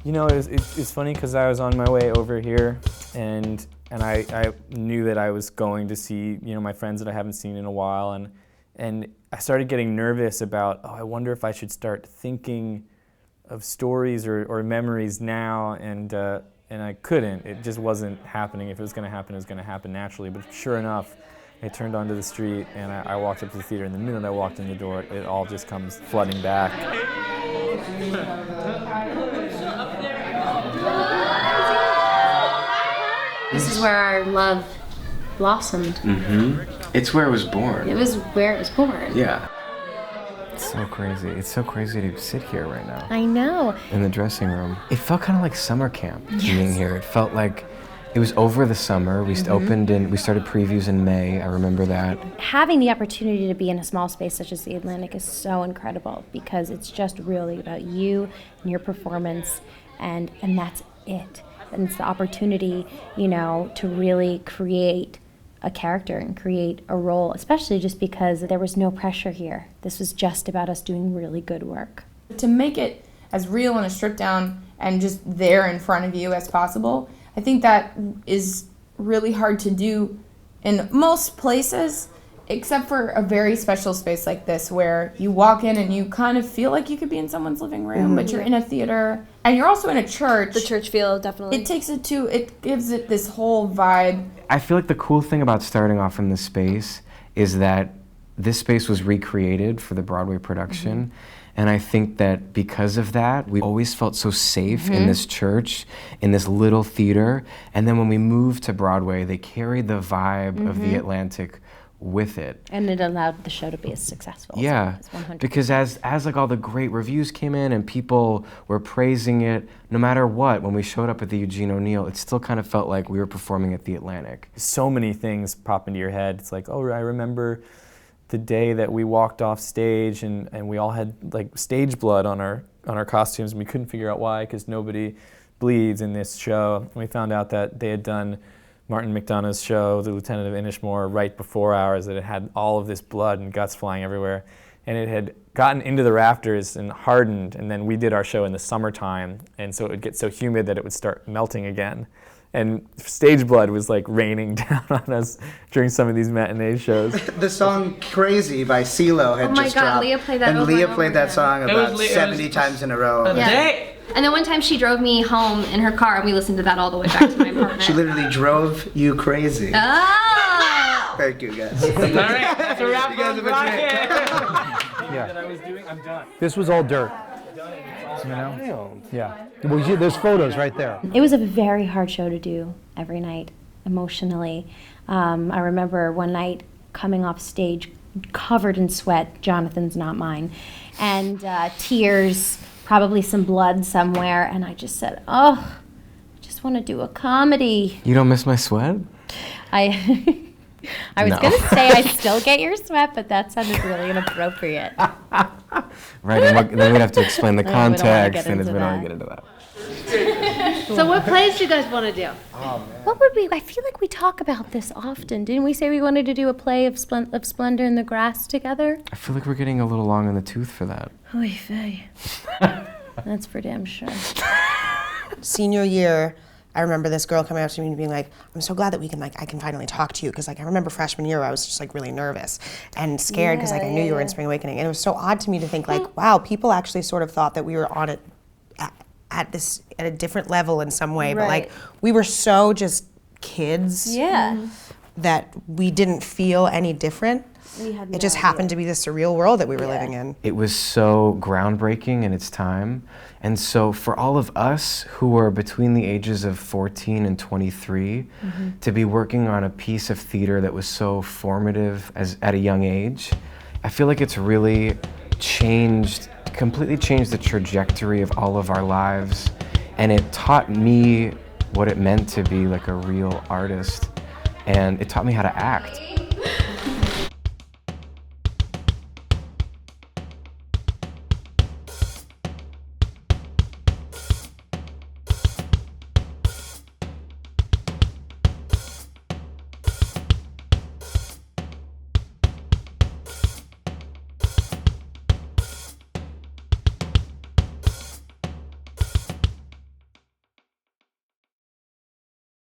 You know, it's funny because I was on my way over here, and I knew that I was going to see, you know, my friends that I haven't seen in a while, and I started getting nervous about, oh, I wonder if I should start thinking of stories or memories now, and I couldn't. It just wasn't happening. If it was going to happen, it was going to happen naturally. But sure enough, I turned onto the street, and I walked up to the theater, and the minute I walked in the door, it all just comes flooding back. This is where our love blossomed. Mm-hmm. It's where it was born. It was where it was born. Yeah. It's so crazy. It's so crazy to sit here right now. I know. In the dressing room. It felt kind of like summer camp being here. It felt like it was over the summer. We we started previews in May. I remember that. Having the opportunity to be in a small space such as the Atlantic is so incredible because it's just really about you and your performance, and that's it. And it's the opportunity, you know, to really create a character and create a role, especially just because there was no pressure here. This was just about us doing really good work. To make it as real and as stripped down and just there in front of you as possible, I think that is really hard to do in most places, except for a very special space like this where you walk in and you kind of feel like you could be in someone's living room, but you're in a theater and you're also in a church. The church feel, definitely. It gives it this whole vibe. I feel like the cool thing about starting off in this space is that this space was recreated for the Broadway production. And I think that because of that, we always felt so safe in this church, in this little theater. And then when we moved to Broadway, they carried the vibe of the Atlantic with it. And it allowed the show to be as successful. Yeah, as 100%. because as like all the great reviews came in and people were praising it, no matter what, when we showed up at the Eugene O'Neill, it still kind of felt like we were performing at the Atlantic. So many things pop into your head. It's like, oh, I remember the day that we walked off stage and we all had like stage blood on our costumes, and we couldn't figure out why because nobody bleeds in this show. And we found out that they had done Martin McDonagh's show, The Lieutenant of Inishmore, right before ours, that it had all of this blood and guts flying everywhere. And it had gotten into the rafters and hardened, and then we did our show in the summertime, and so it would get so humid that it would start melting again. And stage blood was like raining down on us during some of these matinee shows. The song Crazy by CeeLo had just dropped. Leah played that and over Leah and over played that again. song about 70 times in a row. Yeah. And then one time she drove me home in her car and we listened to that all the way back to my apartment. She literally drove you crazy. Oh! Thank you, guys. All right, that's a wrap. You guys have a Yeah. That I was doing, I'm done. This was all dirt. You know? Yeah. Well, there's photos right there. It was a very hard show to do every night, emotionally. I remember one night coming off stage covered in sweat, Jonathan's, not mine, and tears, probably some blood somewhere, and I just said, oh, I just want to do a comedy. You don't miss my sweat? I was No. going to say I still get your sweat, but that sounded really inappropriate. Right, and then we'd have to explain the we don't wanna context, get and we into don't that. get into that. So what plays do you guys want to do? What would we, I feel like we talk about this often. Didn't we say we wanted to do a play of Splendor in the Grass together? I feel like we're getting a little long in the tooth for that. Oy vey. That's for damn sure. Senior year, I remember this girl coming up to me and being like, I'm so glad that I can finally talk to you, because I remember freshman year I was just really nervous and scared because I knew you were in Spring Awakening, and it was so odd to me to think wow, people actually sort of thought that we were on it at a different level in some way, but we were so just kids that we didn't feel any different. It just happened to be this surreal world that we were living in. It was so groundbreaking in its time. And so for all of us who were between the ages of 14 and 23, to be working on a piece of theater that was so formative at a young age, I feel like it's really completely changed the trajectory of all of our lives. And it taught me what it meant to be like a real artist. And it taught me how to act.